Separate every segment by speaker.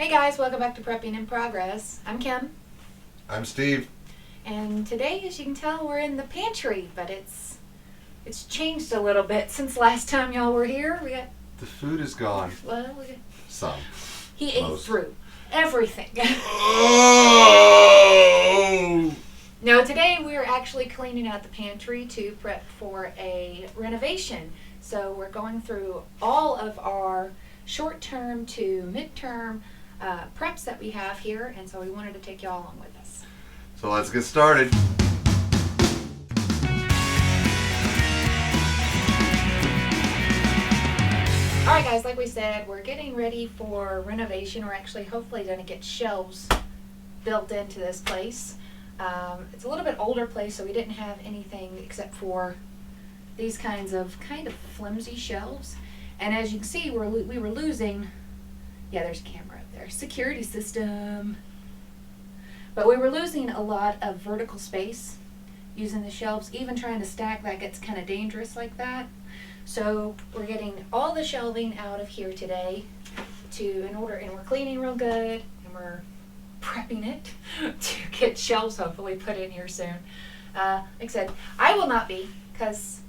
Speaker 1: Hey guys, welcome back to Prepping in Progress. I'm Kim.
Speaker 2: I'm Steve.
Speaker 1: And today, as you can tell, we're in the pantry, but it's changed a little bit since last time y'all were here.
Speaker 2: The food is gone.
Speaker 1: Well,
Speaker 2: Some.
Speaker 1: he ate through everything.
Speaker 2: Oh!
Speaker 1: No, today we're actually cleaning out the pantry to prep for a renovation. So we're going through all of our short-term to mid-term preps that we have here, and so we wanted to take y'all along with us.
Speaker 2: So let's get started.
Speaker 1: Alright guys, like we said, we're getting ready for renovation. We're actually hopefully going to get shelves built into this place. It's a little bit older place, so we didn't have anything except for these kind of flimsy shelves. And as you can see, we were losing, yeah, there's a camera up there, security system. But we were losing a lot of vertical space using the shelves. Even trying to stack that gets kind of dangerous like that. So we're getting all the shelving out of here today and we're cleaning real good, and we're prepping it to get shelves hopefully put in here soon. Like I said, I will not be, because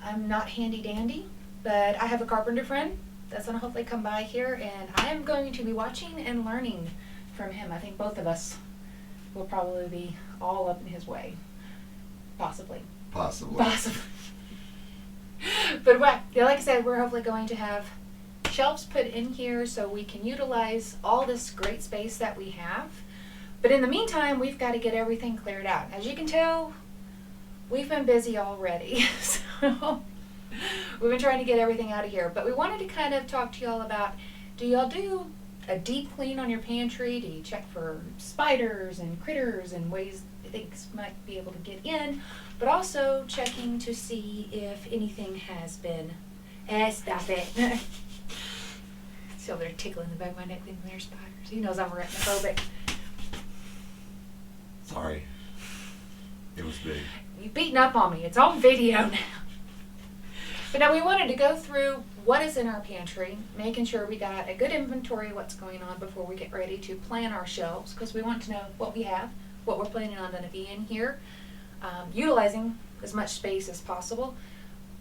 Speaker 1: I'm not handy dandy, but I have a carpenter friend that's going to hopefully come by here, and I am going to be watching and learning from him. I think both of us will probably be all up in his way. Possibly. But like I said, we're hopefully going to have shelves put in here so we can utilize all this great space that we have. But in the meantime, we've got to get everything cleared out. As you can tell, we've been busy already. So we've been trying to get everything out of here. But we wanted to kind of talk to y'all about, do y'all do a deep clean on your pantry? Do you check for spiders and critters and ways things might be able to get in? But also checking to see if anything has been, stop it. See over there tickling the back of my neck thinking they're spiders. He knows I'm arachnophobic.
Speaker 2: Sorry. It was big.
Speaker 1: You've beaten up on me. It's on video now. But now we wanted to go through what is in our pantry, making sure we got a good inventory of what's going on before we get ready to plan our shelves, because we want to know what we have, what we're planning on going to be in here, utilizing as much space as possible,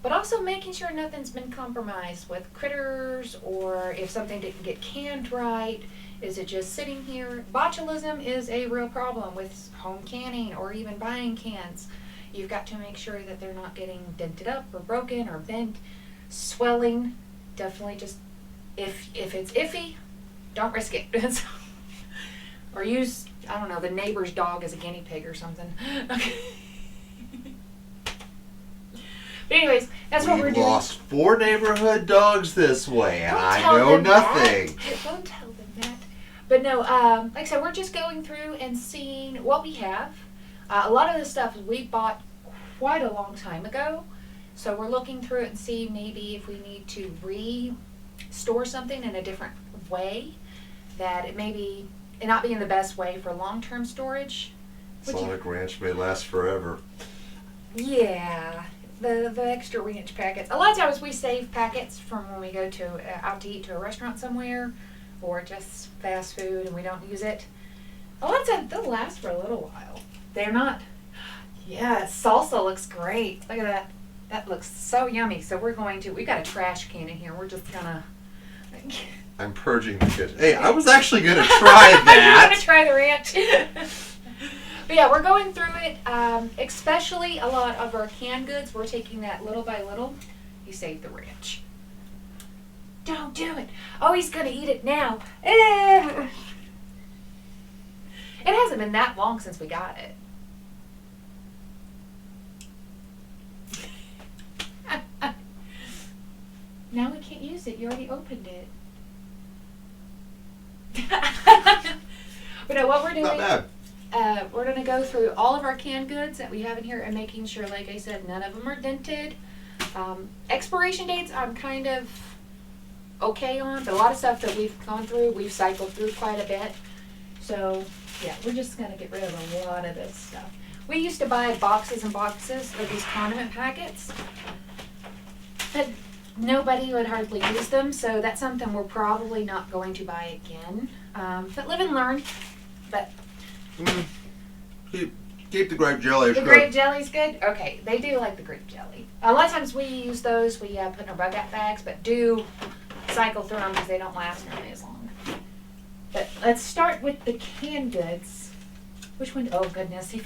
Speaker 1: but also making sure nothing's been compromised with critters, or if something didn't get canned right, is it just sitting here? Botulism is a real problem with home canning or even buying cans. You've got to make sure that they're not getting dented up or broken or bent. Swelling, definitely just, if it's iffy, don't risk it. Or use, I don't know, the neighbor's dog as a guinea pig or something. Okay. But anyways, that's what we're doing.
Speaker 2: We lost 4 neighborhood dogs this way, and
Speaker 1: Don't
Speaker 2: I
Speaker 1: tell
Speaker 2: know
Speaker 1: them
Speaker 2: nothing.
Speaker 1: that. Don't tell them that. But no, like I said, we're just going through and seeing what we have. A lot of the stuff we bought quite a long time ago. So we're looking through it and see maybe if we need to store something in a different way, that it may not be in the best way for long-term storage.
Speaker 2: Sonic Ranch may last forever.
Speaker 1: Yeah, the extra ranch packets. A lot of times we save packets from when we go out to eat to a restaurant somewhere, or just fast food and we don't use it. A lot of times they'll last for a little while. They're not. Yeah, salsa looks great. Look at that. That looks so yummy. So we've got a trash can in here. We're just gonna.
Speaker 2: I'm purging the kitchen. Hey, I was actually going to try that.
Speaker 1: You're going to try the ranch. But yeah, we're going through it. Especially a lot of our canned goods. We're taking that little by little. You save the ranch. Don't do it. Oh, he's going to eat it now. It hasn't been that long since we got it. Now we can't use it. You already opened it. But no, what we're doing,
Speaker 2: Not bad.
Speaker 1: we're going to go through all of our canned goods that we have in here and making sure, like I said, none of them are dented. Expiration dates I'm kind of okay on, but a lot of stuff that we've gone through, we've cycled through quite a bit. So yeah, we're just going to get rid of a lot of this stuff. We used to buy boxes and boxes of these condiment packets. But nobody would hardly use them, so that's something we're probably not going to buy again. But live and learn. But
Speaker 2: Keep the grape jelly. It's
Speaker 1: the
Speaker 2: good.
Speaker 1: grape jelly's good? Okay, they do like the grape jelly. A lot of times we use those, we put in our bug out bags, but do cycle through them because they don't last nearly as long. But let's start with the canned goods. Which one? Oh goodness, I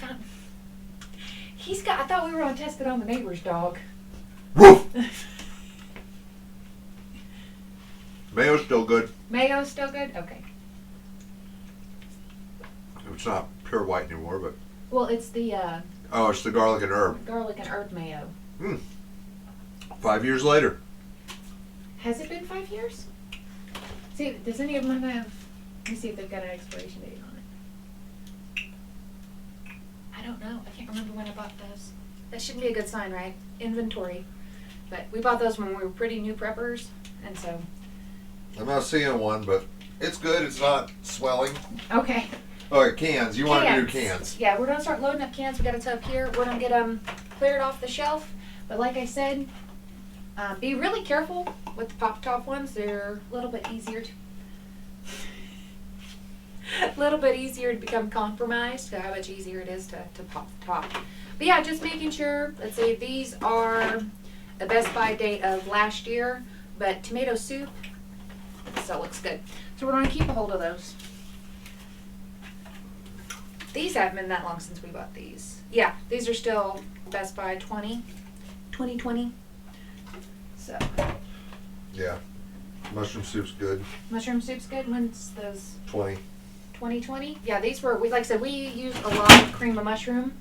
Speaker 1: thought we were going to test it on the neighbor's dog.
Speaker 2: Woof! Mayo's still good.
Speaker 1: Mayo's still good? Okay.
Speaker 2: It's not pure white anymore, but.
Speaker 1: Well, it's the
Speaker 2: Oh, it's the garlic and herb.
Speaker 1: garlic and herb mayo.
Speaker 2: 5 years later.
Speaker 1: Has it been 5 years? See, does any of them have? Let me see if they've got an expiration date on it. I don't know. I can't remember when I bought those. That shouldn't be a good sign, right? Inventory. But we bought those when we were pretty new preppers, and so.
Speaker 2: I'm not seeing one, but it's good. It's not swelling.
Speaker 1: Okay.
Speaker 2: Oh, cans. You want to do cans.
Speaker 1: Yeah, we're going to start loading up cans. We got a tub here. We're going to get them cleared off the shelf. But like I said, be really careful with the pop top ones. They're a little bit easier to become compromised. So how much easier it is to pop the top. But yeah, just making sure. Let's say these are a Best Buy date of last year, but tomato soup still looks good. So we're going to keep a hold of those. These haven't been that long since we bought these. Yeah, these are still Best Buy 2020. So.
Speaker 2: Yeah. Mushroom soup's good.
Speaker 1: Mushroom soup's good. When's those?
Speaker 2: 2020.
Speaker 1: Yeah, these were, like I said, we use a lot of cream of mushroom.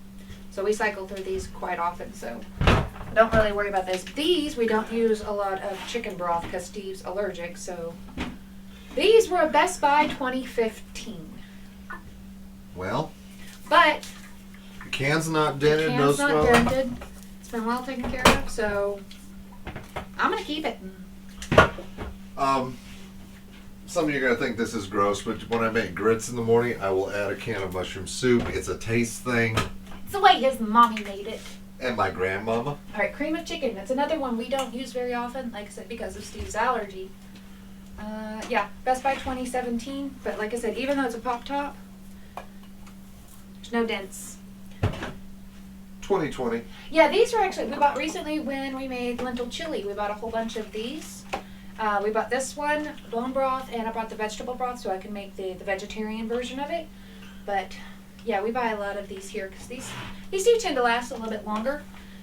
Speaker 1: So we cycle through these quite often. So I don't really worry about this. These, we don't use a lot of chicken broth because Steve's allergic. So these were a Best Buy 2015.
Speaker 2: Well.
Speaker 1: But
Speaker 2: The can's not dented,
Speaker 1: the
Speaker 2: no
Speaker 1: can's not
Speaker 2: swelling.
Speaker 1: dented. It's been well taken care of, so I'm gonna keep it.
Speaker 2: Some of you are going to think this is gross, but when I make grits in the morning, I will add a can of mushroom soup. It's a taste thing.
Speaker 1: It's the way his mommy made it.
Speaker 2: And my grandmama.
Speaker 1: All right, cream of chicken. That's another one we don't use very often, like I said, because of Steve's allergy. Yeah, Best Buy 2017. But like I said, even though it's a pop top, there's no dents.
Speaker 2: 2020.
Speaker 1: Yeah, these were actually, we bought recently when we made lentil chili. We bought a whole bunch of these. We bought this one, bone broth, and I bought the vegetable broth so I can make the vegetarian version of it. But yeah, we buy a lot of these here because these do tend to last a little bit longer,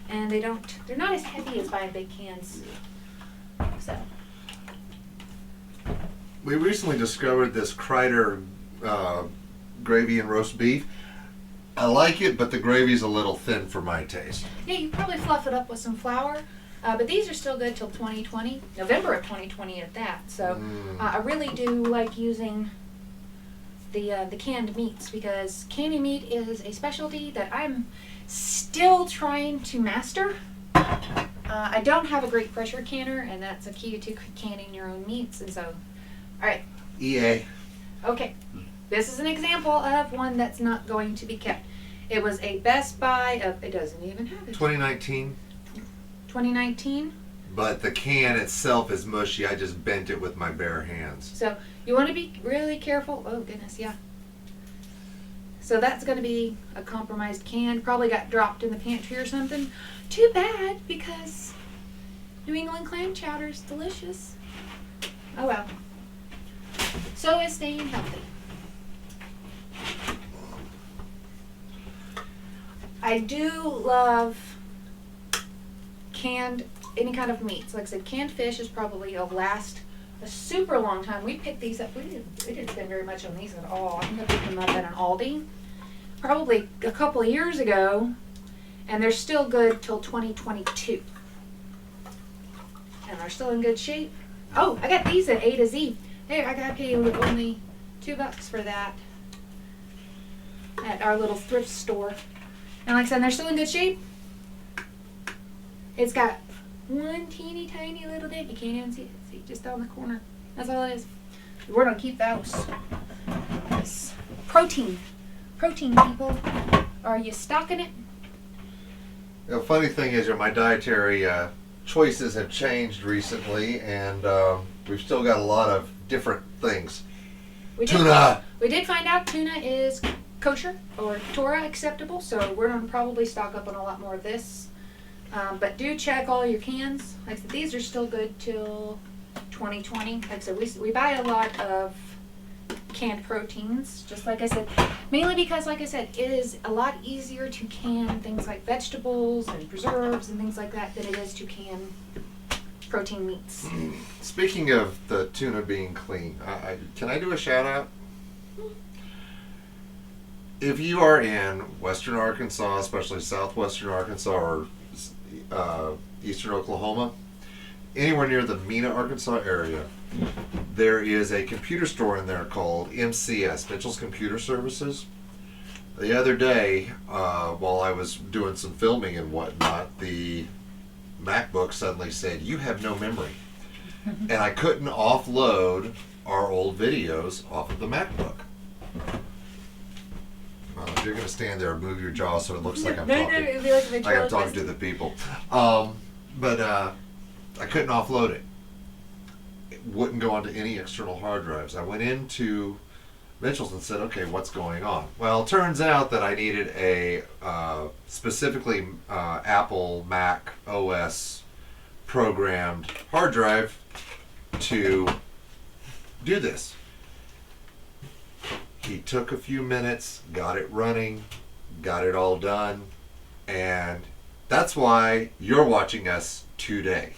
Speaker 1: and they're not as heavy as buying big cans. So.
Speaker 2: We recently discovered this Kreider gravy and roast beef. I like it, but the gravy's a little thin for my taste.
Speaker 1: Yeah, you probably fluff it up with some flour. But these are still good till 2020, November of 2020 at that. So I really do like using the canned meats because canning meat is a specialty that I'm still trying to master. I don't have a great pressure canner, and that's a key to canning your own meats. And so, all right.
Speaker 2: EA.
Speaker 1: Okay, this is an example of one that's not going to be kept. It was a Best Buy of, it doesn't even have it.
Speaker 2: 2019.
Speaker 1: 2019.
Speaker 2: But the can itself is mushy. I just bent it with my bare hands.
Speaker 1: So you want to be really careful. Oh goodness, yeah. So that's going to be a compromised can. Probably got dropped in the pantry or something. Too bad because New England clam chowder is delicious. Oh well. So is staying healthy. I do love canned, any kind of meats. Like I said, canned fish is probably will last a super long time. We picked these up. We didn't spend very much on these at all. I think I picked them up at an Aldi probably a couple of years ago, and they're still good till 2022. And they're still in good shape. Oh, I got these at A to Z. There, I got paid only $2 for that at our little thrift store. And like I said, they're still in good shape. It's got one teeny tiny little dent. You can't even see it. See, just down the corner. That's all it is. We're going to keep those. Yes. Protein. Protein, people. Are you stocking it?
Speaker 2: The funny thing is, my dietary choices have changed recently, and we've still got a lot of different things. Tuna!
Speaker 1: We did find out tuna is kosher or Torah acceptable, so we're going to probably stock up on a lot more of this. But do check all your cans. Like I said, these are still good till 2020. Like I said, we buy a lot of canned proteins, just like I said, mainly because, like I said, it is a lot easier to can things like vegetables and preserves and things like that than it is to can protein meats.
Speaker 2: Speaking of the tuna being clean, can I do a shout out? If you are in western Arkansas, especially southwestern Arkansas or eastern Oklahoma, anywhere near the Mena, Arkansas area, there is a computer store in there called MCS, Mitchell's Computer Services. The other day, while I was doing some filming and whatnot, the MacBook suddenly said, "You have no memory." And I couldn't offload our old videos off of the MacBook. If you're going to stand there and move your jaw so it looks like I'm talking,
Speaker 1: it'd be like
Speaker 2: like I'm talking to the people. But I couldn't offload it. It wouldn't go onto any external hard drives. I went into Mitchell's and said, "Okay, what's going on?" Well, it turns out that I needed a specifically Apple Mac OS programmed hard drive to do this. He took a few minutes, got it running, got it all done, and that's why you're watching us today.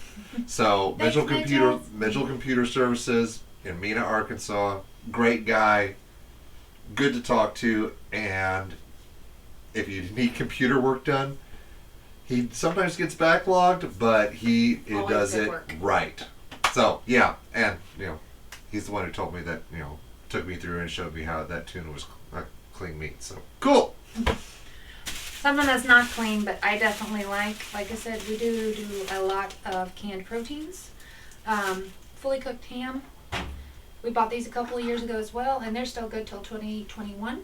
Speaker 2: So Mitchell Computer Services in Mena, Arkansas, great guy, good to talk to, and if you need computer work done, he sometimes gets backlogged, but he does it right. So yeah, and he's the one who told me that, took me through and showed me how that tuna was clean meat. So cool.
Speaker 1: Something that's not clean, but I definitely like I said, we do a lot of canned proteins. Fully cooked ham. We bought these a couple of years ago as well, and they're still good till 2021.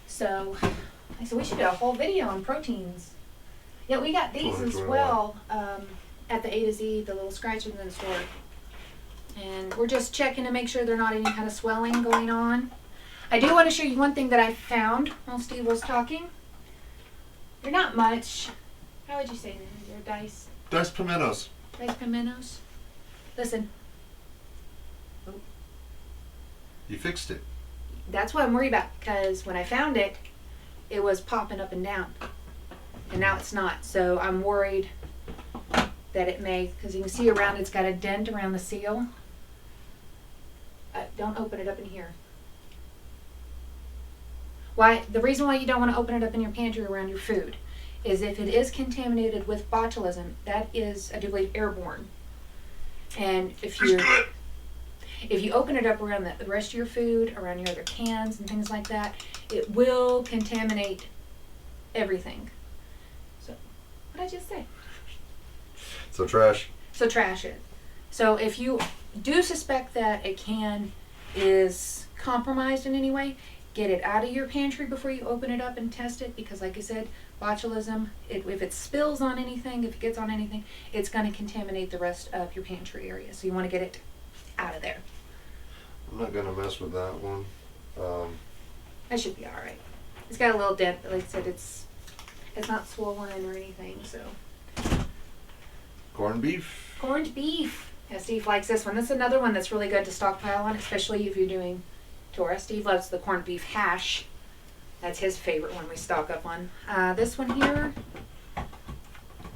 Speaker 1: So we should do a whole video on proteins. Yeah, we got these as well at the A to Z, the little scratchers in the store. And we're just checking to make sure there's not any kind of swelling going on. I do want to show you one thing that I found while Steve was talking. They're not much. How would you say them? They're diced.
Speaker 2: Diced pimentos.
Speaker 1: Diced pimentos. Listen. Oh.
Speaker 2: You fixed it.
Speaker 1: That's what I'm worried about, because when I found it, it was popping up and down. And now it's not. So I'm worried that it may, because you can see around it's got a dent around the seal. Don't open it up in here. Why? The reason why you don't want to open it up in your pantry around your food is if it is contaminated with botulism, that is, I do believe, airborne. And if you open it up around the rest of your food, around your other cans and things like that, it will contaminate everything. So, what did I just say?
Speaker 2: So trash.
Speaker 1: So trash it. So if you do suspect that a can is compromised in any way, get it out of your pantry before you open it up and test it, because like I said, botulism, if it spills on anything, if it gets on anything, it's going to contaminate the rest of your pantry area. So you want to get it out of there.
Speaker 2: I'm not going to mess with that one.
Speaker 1: That should be all right. It's got a little dent, but like I said, it's not swollen or anything. So
Speaker 2: corned beef.
Speaker 1: Corned beef. Yeah, Steve likes this one. This is another one that's really good to stockpile on, especially if you're doing Torah. Steve loves the corned beef hash. That's his favorite one we stock up on. This one here,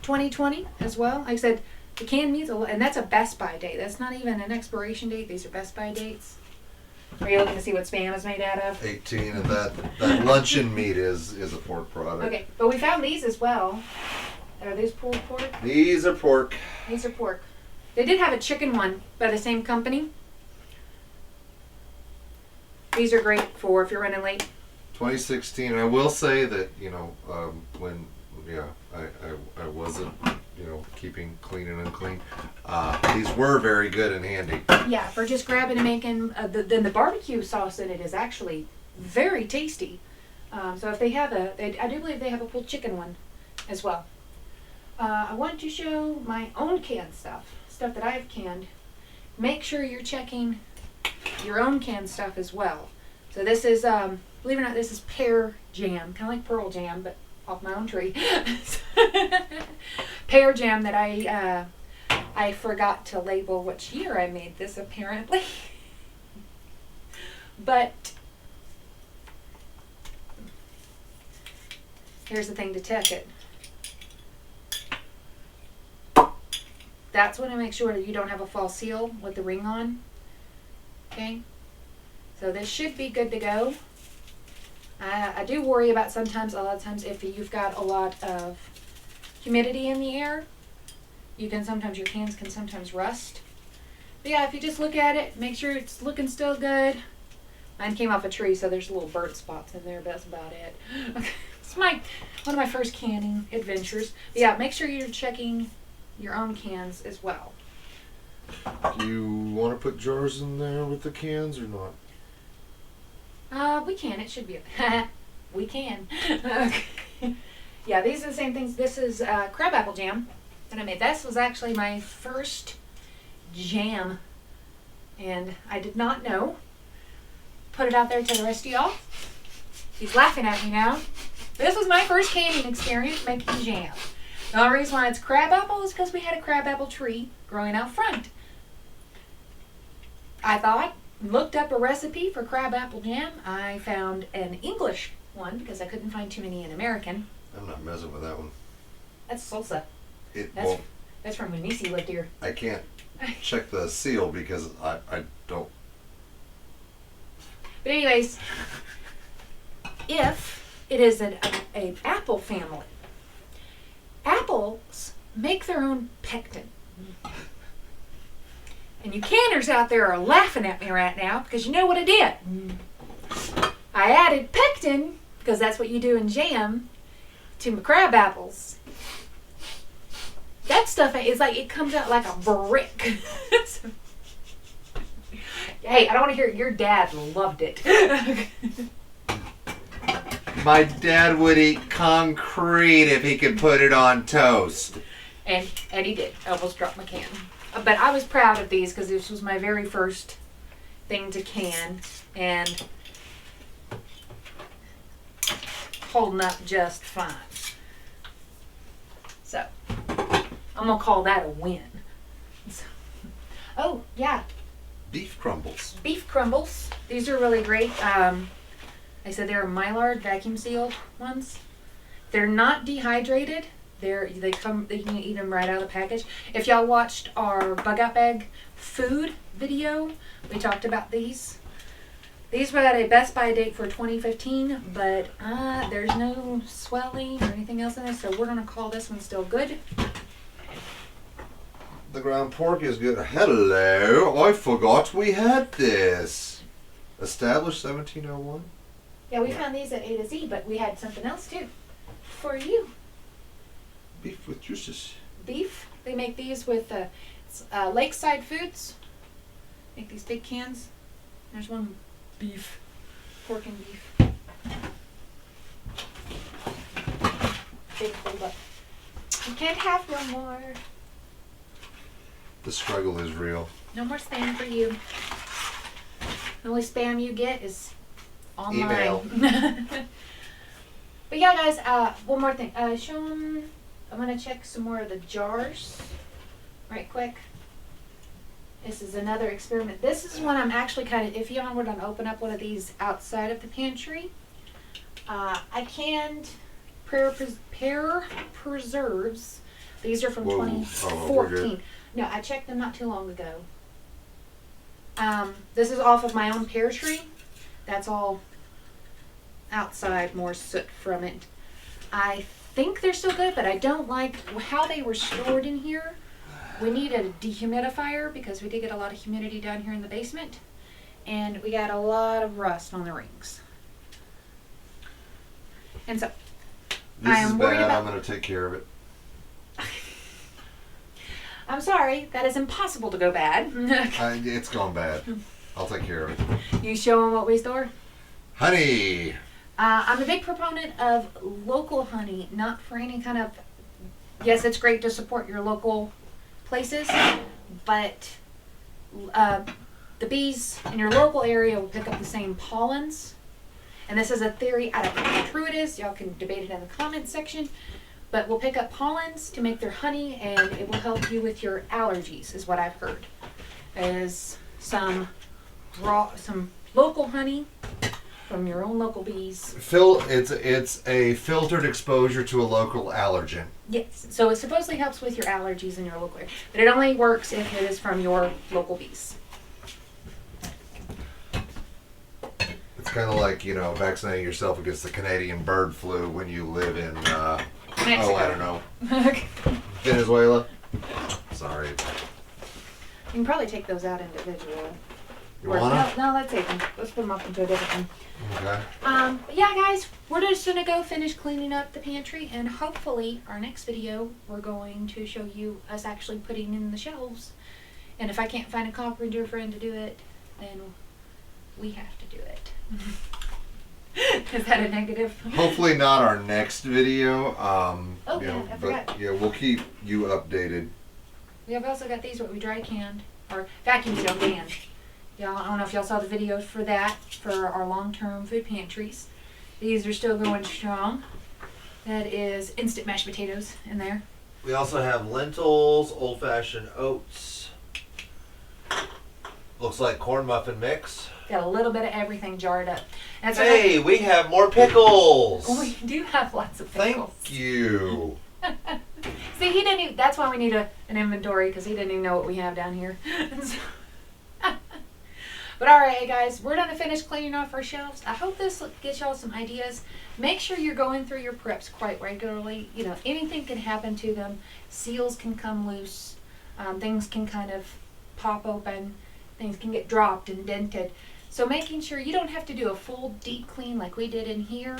Speaker 1: 2020 as well. Like I said, the canned meats, and that's a Best By date. That's not even an expiration date. These are Best By dates. Are you looking to see what Spam is made out of?
Speaker 2: 18, and that luncheon meat is a pork product.
Speaker 1: Okay, but we found these as well. Are these pulled pork?
Speaker 2: These are pork.
Speaker 1: These are pork. They did have a chicken one by the same company. These are great for if you're running late.
Speaker 2: 2016. I will say that when I wasn't keeping clean and unclean. These were very good and handy.
Speaker 1: Yeah, for just grabbing and making. Then the barbecue sauce in it is actually very tasty. So if they have I do believe they have a pulled chicken one as well. I want to show my own canned stuff that I've canned. Make sure you're checking your own canned stuff as well. So this is, believe it or not, this is pear jam, kind of like pearl jam, but off my own tree. Pear jam that I forgot to label which year I made this, apparently. But here's the thing to check it. That's when I make sure that you don't have a false seal with the ring on. Okay? So this should be good to go. I do worry about a lot of times, if you've got a lot of humidity in the air, your cans can sometimes rust. But yeah, if you just look at it, make sure it's looking still good. Mine came off a tree, so there's little burnt spots in there, but that's about it. It's one of my first canning adventures. But yeah, make sure you're checking your own cans as well.
Speaker 2: Do you want to put jars in there with the cans or not?
Speaker 1: We can. It should be. We can. Okay. Yeah, these are the same things. This is crabapple jam that I made. This was actually my first jam, and I did not know. Put it out there to the rest of y'all. He's laughing at me now. This was my first canning experience making jam. The only reason why it's crabapple is because we had a crabapple tree growing out front. Looked up a recipe for crabapple jam. I found an English one because I couldn't find too many in American.
Speaker 2: I'm not messing with that one.
Speaker 1: That's salsa.
Speaker 2: Well,
Speaker 1: That's from when Nisi lived here.
Speaker 2: I can't check the seal because I don't.
Speaker 1: But anyways, if it is an apple family, apples make their own pectin. And you canners out there are laughing at me right now because you know what I did. I added pectin, because that's what you do in jam, to my crab apples. That stuff is like, it comes out like a brick. Hey, I don't want to hear it. Your dad loved it.
Speaker 2: My dad would eat concrete if he could put it on toast.
Speaker 1: And he did. I almost dropped my can. But I was proud of these because this was my very first thing to can. And holding up just fine. So, I'm going to call that a win. So, oh, yeah.
Speaker 2: Beef crumbles.
Speaker 1: Beef crumbles. These are really great. I said they're Mylar vacuum sealed ones. They're not dehydrated. You can eat them right out of the package. If y'all watched our bug out bag food video, we talked about these. These were at a Best Buy date for 2015, but there's no swelling or anything else in this, so we're gonna call this one still good.
Speaker 2: The ground pork is good. Hello, I forgot we had this. Established 1701.
Speaker 1: Yeah, we found these at A to Z, but we had something else too for you.
Speaker 2: Beef with juices.
Speaker 1: Beef. They make these with Lakeside Foods. Make these big cans. There's one beef, pork and beef. Big hold up. You can't have no more.
Speaker 2: The struggle is real.
Speaker 1: No more spam for you. The only spam you get is online.
Speaker 2: Email.
Speaker 1: But yeah, guys. One more thing. Show them. I'm gonna check some more of the jars, right quick. This is another experiment. This is one I'm actually kind of iffy on. We're gonna open up one of these outside of the pantry. I canned pear preserves. These are from 2014. No, I checked them not too long ago. This is off of my own pear tree. That's all outside, more soot from it. I think they're still good, but I don't like how they were stored in here. We need a dehumidifier because we did get a lot of humidity down here in the basement, and we got a lot of rust on the rings. And so
Speaker 2: This is bad. I'm going to take care of it.
Speaker 1: I'm sorry, that is impossible to go bad.
Speaker 2: It's gone bad. I'll take care of it.
Speaker 1: You show them what we store?
Speaker 2: Honey.
Speaker 1: I'm a big proponent of local honey, not for any kind of yes, it's great to support your local places, but the bees in your local area will pick up the same pollens. And this is a theory. I don't know how true it is. Y'all can debate it in the comments section. But we'll pick up pollens to make their honey, and it will help you with your allergies, is what I've heard. Is some local honey from your own local bees.
Speaker 2: It's a filtered exposure to a local allergen.
Speaker 1: Yes. So it supposedly helps with your allergies in your local area. But it only works if it is from your local bees.
Speaker 2: It's kind of like, vaccinating yourself against the Canadian bird flu when you live in,
Speaker 1: Mexico.
Speaker 2: I don't know. Venezuela? Sorry.
Speaker 1: You can probably take those out individually.
Speaker 2: You wanna?
Speaker 1: No, let's take them. Let's put them up into a different one.
Speaker 2: Okay.
Speaker 1: But yeah, guys, we're just gonna go finish cleaning up the pantry, and hopefully our next video we're going to show you us actually putting in the shelves. And if I can't find a carpenter friend to do it, then we have to do it. Is that a negative?
Speaker 2: Hopefully not our next video.
Speaker 1: I forgot.
Speaker 2: But yeah, we'll keep you updated.
Speaker 1: We have also got these what we dry canned or vacuum sealed canned. Y'all, I don't know if y'all saw the videos for that for our long-term food pantries. These are still going strong. That is instant mashed potatoes in there.
Speaker 3: We also have lentils, old-fashioned oats. Looks like corn muffin mix.
Speaker 1: Got a little bit of everything jarred up. That's
Speaker 3: Hey, we have more pickles.
Speaker 1: we do have lots of pickles.
Speaker 2: Thank you.
Speaker 1: See, he didn't even, that's why we need an inventory, because he didn't even know what we have down here. But alright guys, we're done to finish cleaning off our shelves. I hope this gets y'all some ideas. Make sure you're going through your preps quite regularly. Anything can happen to them. Seals can come loose. Things can kind of pop open. Things can get dropped and dented. So making sure you don't have to do a full deep clean like we did in here.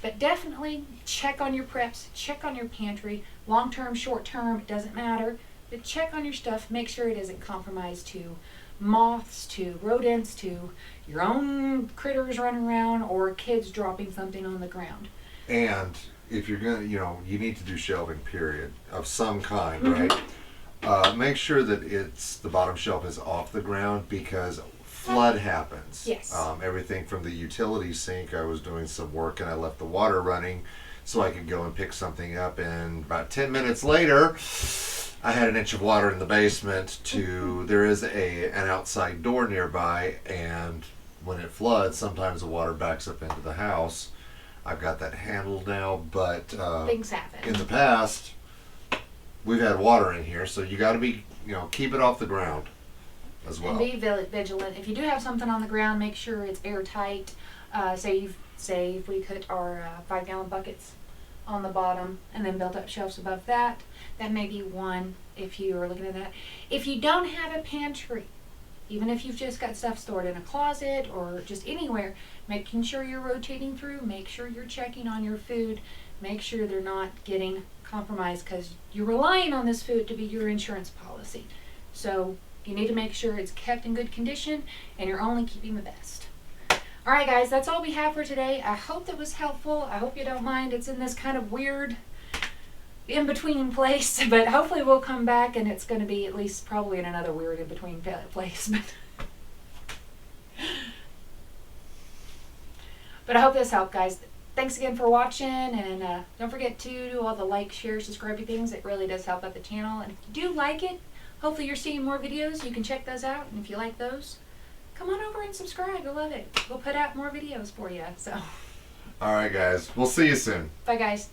Speaker 1: But definitely check on your preps, check on your pantry, long-term, short-term, it doesn't matter. But check on your stuff, make sure it isn't compromised to moths, to rodents, to your own critters running around, or kids dropping something on the ground.
Speaker 2: And if you're gonna, you need to do shelving, period, of some kind, right? Make sure that the bottom shelf is off the ground, because flood happens.
Speaker 1: Yes.
Speaker 2: Everything from the utility sink, I was doing some work and I left the water running so I could go and pick something up, and about 10 minutes later I had an inch of water in the basement. There is an outside door nearby, and when it floods sometimes the water backs up into the house. I've got that handled now, but
Speaker 1: things happen.
Speaker 2: in the past we've had water in here, so you got to be, keep it off the ground as well.
Speaker 1: And be vigilant. If you do have something on the ground, make sure it's airtight. Say if we put our 5-gallon buckets on the bottom and then built up shelves above that, that may be one if you are looking at that. If you don't have a pantry, even if you've just got stuff stored in a closet or just anywhere, making sure you're rotating through, make sure you're checking on your food, make sure they're not getting compromised, because you're relying on this food to be your insurance policy. So you need to make sure it's kept in good condition and you're only keeping the best. Alright guys, that's all we have for today. I hope that was helpful. I hope you don't mind. It's in this kind of weird in-between place, but hopefully we'll come back and it's going to be at least probably in another weird in-between place. But I hope this helped, guys. Thanks again for watching, and don't forget to do all the like, share, subscribe things. It really does help out the channel. And if you do like it, hopefully you're seeing more videos. You can check those out, and if you like those, come on over and subscribe. I love it. We'll put out more videos for you. So,
Speaker 2: All right, guys. We'll see you soon.
Speaker 1: bye, guys.